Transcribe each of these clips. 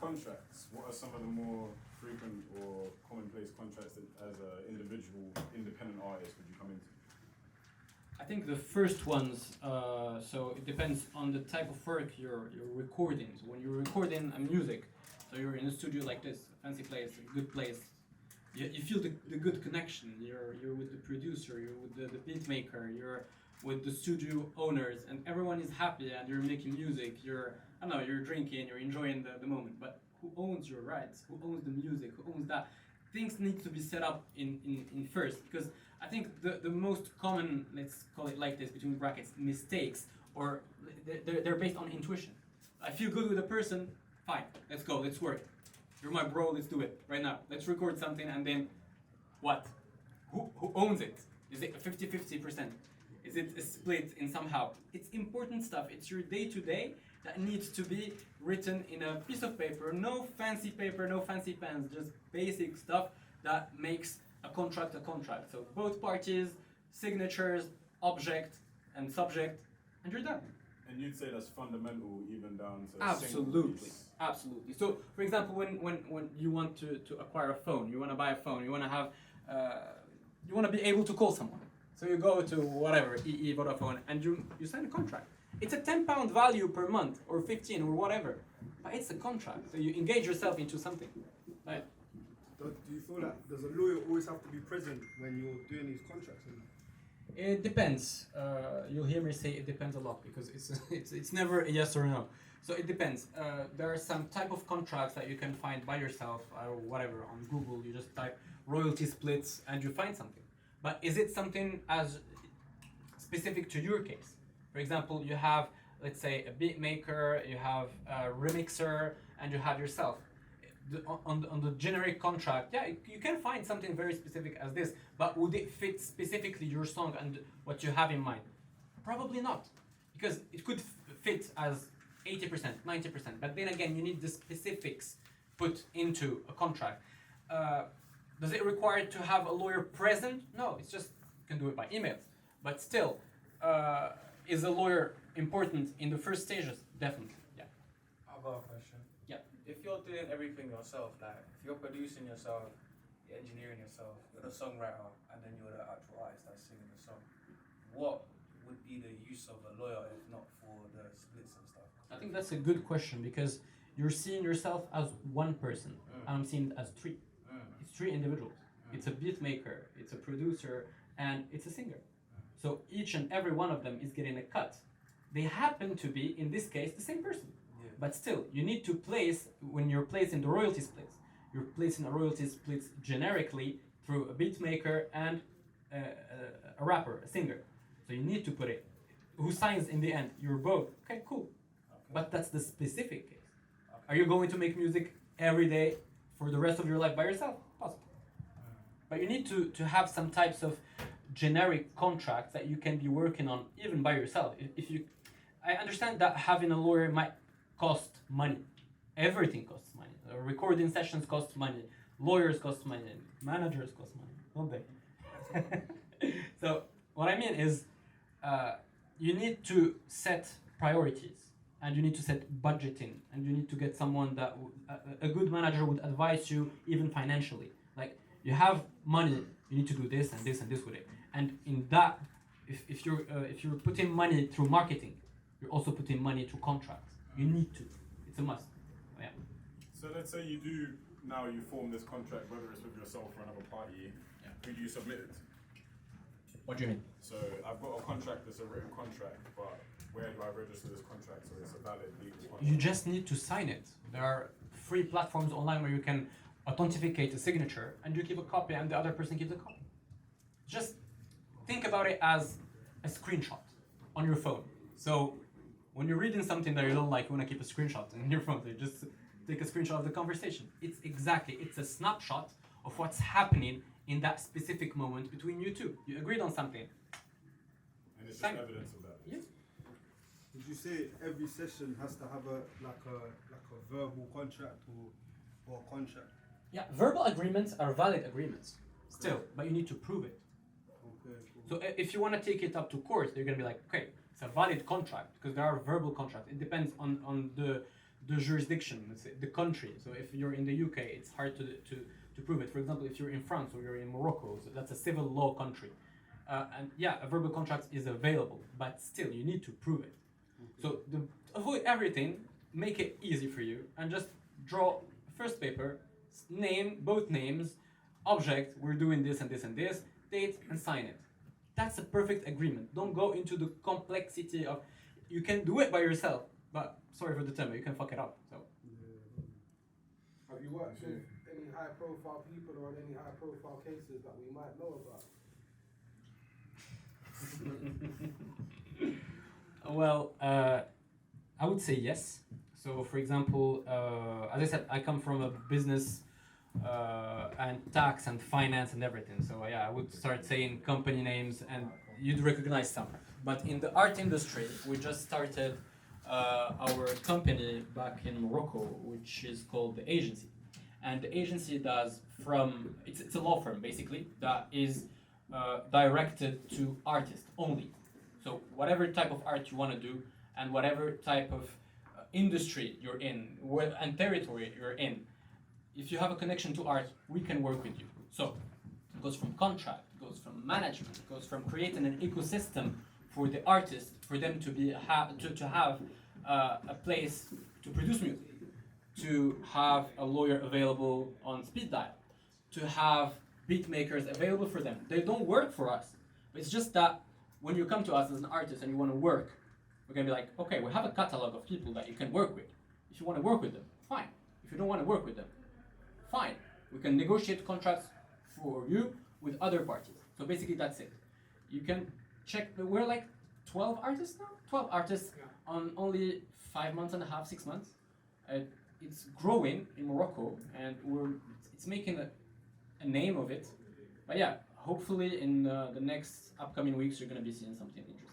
contracts, what are some of the more frequent or commonplace contracts that, as an individual, independent artist, would you come into? I think the first ones, so it depends on the type of work you're recording. So when you're recording a music, so you're in a studio like this, a fancy place, a good place, you feel the good connection. You're with the producer, you're with the beat maker, you're with the studio owners, and everyone is happy and you're making music, you're drinking, you're enjoying the moment. But who owns your rights? Who owns the music? Who owns that? Things need to be set up in first, because I think the most common, let's call it like this, between brackets, mistakes, or they're based on intuition. I feel good with a person, fine, let's go, let's work. You're my bro, let's do it right now. Let's record something, and then what? Who owns it? Is it 50-50%? Is it split in somehow? It's important stuff. It's your day-to-day that needs to be written in a piece of paper. No fancy paper, no fancy pens, just basic stuff that makes a contract a contract. So both parties, signatures, object and subject, and you're done. And you'd say that's fundamental even down to Absolutely, absolutely. So, for example, when you want to acquire a phone, you want to buy a phone, you want to have, you want to be able to call someone. So you go to whatever, EE, Vodafone, and you sign a contract. It's a £10 value per month, or 15, or whatever, but it's a contract. So you engage yourself into something, right? Do you feel like does a lawyer always have to be present when you're doing these contracts? It depends. You'll hear me say it depends a lot, because it's never a yes or no. So it depends. There are some type of contracts that you can find by yourself or whatever on Google. You just type royalty splits and you find something. But is it something as specific to your case? For example, you have, let's say, a beat maker, you have a remixer, and you have yourself. On the generic contract, yeah, you can find something very specific as this, but would it fit specifically your song and what you have in mind? Probably not, because it could fit as 80%, 90%, but then again, you need the specifics put into a contract. Does it require to have a lawyer present? No, it's just, you can do it by emails, but still, is a lawyer important in the first stages? Definitely, yeah. I've got a question. Yeah. If you're doing everything yourself, like if you're producing yourself, you're engineering yourself, you're the songwriter, and then you're the actual artist that's singing the song, what would be the use of a lawyer if not for the splits and stuff? I think that's a good question, because you're seeing yourself as one person, and I'm seeing it as three. It's three individuals. It's a beat maker, it's a producer, and it's a singer. So each and every one of them is getting a cut. They happen to be, in this case, the same person. Yeah. But still, you need to place, when you're placing the royalty splits, you're placing a royalty splits generically through a beat maker and a rapper, a singer. So you need to put it. Who signs in the end? You're both. Okay, cool. Okay. But that's the specific case. Okay. Are you going to make music every day for the rest of your life by yourself? Possible. But you need to have some types of generic contracts that you can be working on even by yourself. I understand that having a lawyer might cost money. Everything costs money. Recording sessions cost money. Lawyers cost money. Managers cost money, don't they? So what I mean is, you need to set priorities, and you need to set budgeting, and you need to get someone that a good manager would advise you even financially. Like, you have money, you need to do this and this and this with it. And in that, if you're putting money through marketing, you're also putting money through contracts. You need to. It's a must. Yeah. So let's say you do, now you form this contract, whether it's with yourself or another party, Yeah. who do you submit it? What do you mean? So I've got a contract that's a written contract, but where do I register this contract so it's a valid legal contract? You just need to sign it. There are free platforms online where you can authenticate a signature, and you keep a copy and the other person keeps a copy. Just think about it as a screenshot on your phone. So when you're reading something that you don't like, you want to keep a screenshot in your phone. So you just take a screenshot of the conversation. It's a snapshot of what's happening in that specific moment between you two. You agreed on something. And it's just Sign. evidence of that. Yes. Would you say every session has to have a verbal contract or a contract? Yeah, verbal agreements are valid agreements still, but you need to prove it. Okay, cool. So if you want to take it up to court, they're going to be like, okay, it's a valid contract, because there are verbal contracts. It depends on the jurisdiction, let's say, the country. So if you're in the UK, it's hard to prove it. For example, if you're in France or you're in Morocco, so that's a civil law country. And yeah, a verbal contract is available, but still you need to prove it. So avoid everything, make it easy for you, and just draw first paper, name, both names, object, we're doing this and this and this, date, and sign it. That's a perfect agreement. Don't go into the complexity of, you can do it by yourself, but sorry for the term, you can fuck it up. So. Have you worked with any high profile people or on any high profile cases that we might know about? Well, I would say yes. So, for example, as I said, I come from a business and tax and finance and everything. So, yeah, I would start saying company names and you'd recognize some. But in the art industry, we just started our company back in Morocco, which is called The Agency. And the agency does it's a law firm basically that is directed to artists only. So whatever type of art you want to do and whatever type of industry you're in and territory you're in, if you have a connection to art, we can work with you. So it goes from contract, it goes from management, it goes from creating an ecosystem for the artist, for them to have a place to produce music, to have a lawyer available on speed dial, to have beat makers available for them. They don't work for us. It's just that when you come to us as an artist and you want to work, we're going to be like, okay, we have a catalog of people that you can work with. If you want to work with them, fine. If you don't want to work with them, fine. We can negotiate contracts for you with other parties. So basically that's it. You can check, we're like 12 artists now? 12 artists on only 5 months and a half, 6 months. It's growing in Morocco and it's making a name of it. But yeah, hopefully in the next upcoming weeks you're going to be seeing something interesting.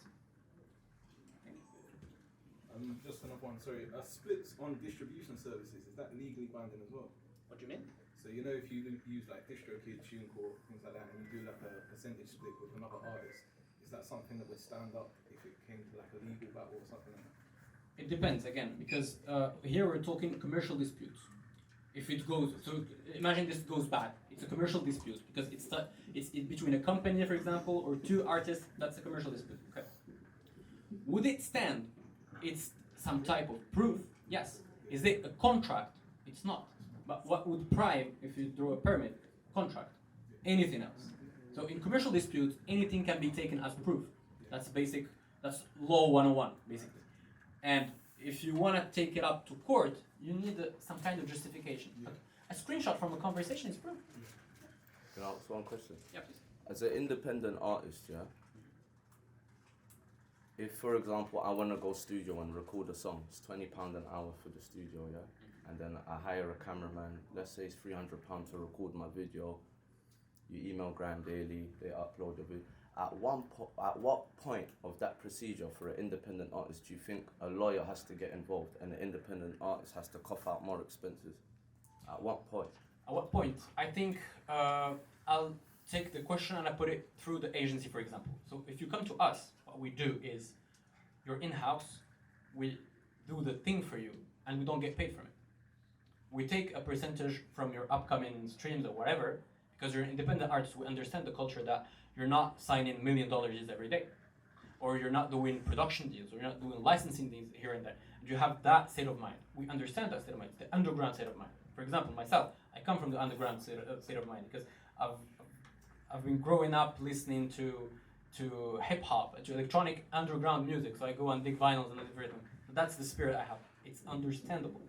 Just another one, sorry. Splits on distribution services, is that legally binding as well? What do you mean? So you know if you use like DistroKid, TuneCore, things like that, and you do like a percentage split with another artist, is that something that would stand up if it came to like a legal battle or something like that? It depends again, because here we're talking commercial disputes. If it goes, so imagine this goes bad, it's a commercial dispute because it's between a company, for example, or two artists. That's a commercial dispute. Okay. Would it stand? It's some type of proof. Yes. Is it a contract? It's not. But what would prime if you draw a permit? Contract. Anything else. So in commercial disputes, anything can be taken as proof. That's basic. That's law 101, basically. And if you want to take it up to court, you need some kind of justification. Yeah. A screenshot from a conversation is proof. Can I ask one question? Yeah, please. As an independent artist, yeah, if for example I want to go studio and record a song, it's £20 an hour for the studio, yeah, and then I hire a cameraman, let's say it's £300 to record my video, you email Graham Daily, they upload the video. At what point of that procedure for an independent artist do you think a lawyer has to get involved and an independent artist has to cough out more expenses? At what point? At what point? I think I'll take the question and I put it through the agency, for example. So if you come to us, what we do is you're in-house, we do the thing for you, and we don't get paid from it. We take a percentage from your upcoming streams or whatever, because you're an independent artist, we understand the culture that you're not signing $1 million deals every day, or you're not doing production deals, or you're not doing licensing deals here and there. And you have that state of mind. We understand that state of mind, the underground state of mind. For example, myself, I come from the underground state of mind because I've been growing up listening to hip hop, to electronic underground music. So I go and dig vinyls and everything. That's the spirit I have. It's understandable.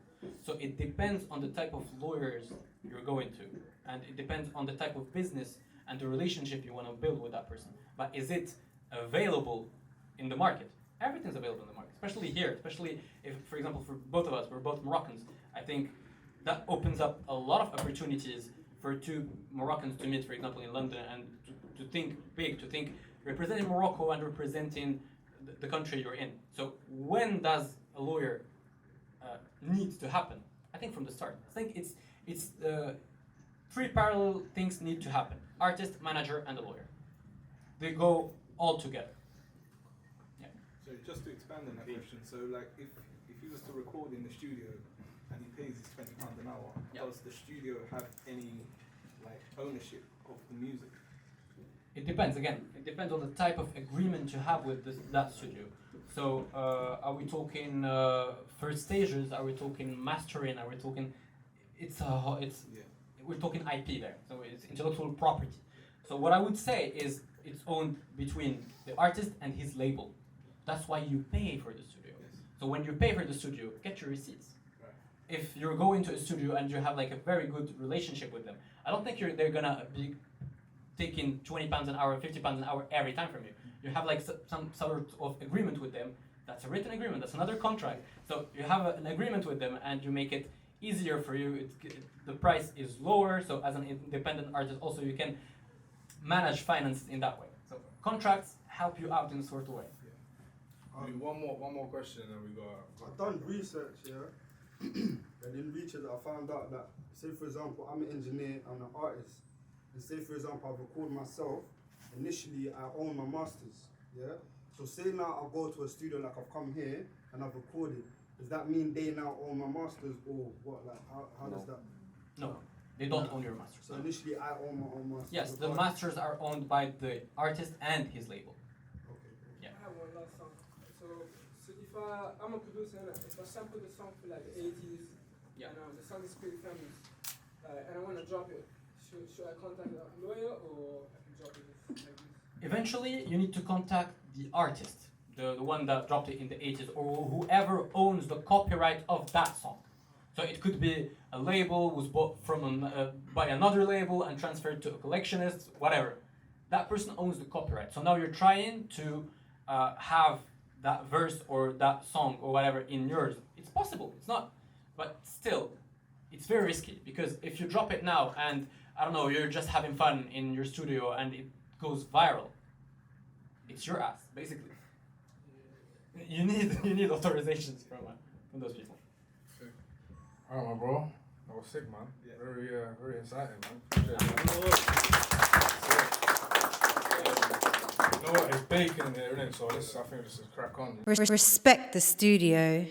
So it depends on the type of lawyers you're going to, and it depends on the type of business and the relationship you want to build with that person. But is it available in the market? Everything's available in the market, especially here, especially if, for example, for both of us, we're both Moroccans. I think that opens up a lot of opportunities for two Moroccans to meet, for example, in London, and to think big, to think representing Morocco and representing the country you're in. So when does a lawyer need to happen? I think from the start. I think it's three parallel things need to happen: artist, manager, and a lawyer. They go all together. Yeah. So just to expand on that question, so like if you was to record in the studio pays is £20 an hour. Yeah. Does the studio have any like ownership of the music? It depends. Again, it depends on the type of agreement you have with that studio. So, are we talking first stages? Are we talking mastering? Are we talking? It's Yeah. we're talking IP there. So it's intellectual property. So what I would say is it's owned between the artist and his label. That's why you pay for the studio. Yes. So when you pay for the studio, get your receipts. Right. If you're going to a studio and you have like a very good relationship with them, I don't think they're gonna be taking £20 an hour, £50 an hour every time from you. You have like some sort of agreement with them. That's a written agreement. That's another contract. So you have an agreement with them, and you make it easier for you. The price is lower. So as an independent artist, also you can manage finance in that way. So contracts help you out in a sort of way. One more question, and we go. I've done research, yeah, and in research I found out that, say for example, I'm an engineer, I'm an artist, and say for example I record myself, initially I own my masters, yeah? So say now I go to a studio like I've come here and I've recorded, does that mean they now own my masters or what? Like how does that? No, they don't own your masters. So initially I own my own masters. Yes, the masters are owned by the artist and his label. Okay. Yeah. I have one last song. So if I'm a producer, and if I sample the song for like the 80s, Yeah. and the song is pretty famous, and I want to drop it, should I contact a lawyer or I can drop it like this? Eventually, you need to contact the artist, the one that dropped it in the 80s, or whoever owns the copyright of that song. So it could be a label was bought from by another label and transferred to a collectionist, whatever. That person owns the copyright. So now you're trying to have that verse or that song or whatever in yours. It's possible. It's not, but still, it's very risky because if you drop it now and I don't know, you're just having fun in your studio and it goes viral, it's your ass basically. You need authorizations from those people. Alright, my bro. That was sick, man. Yeah. Very exciting, man. Appreciate it, man. You know what? It's bacon in here, isn't it? So I think let's just crack on. Respect the studio.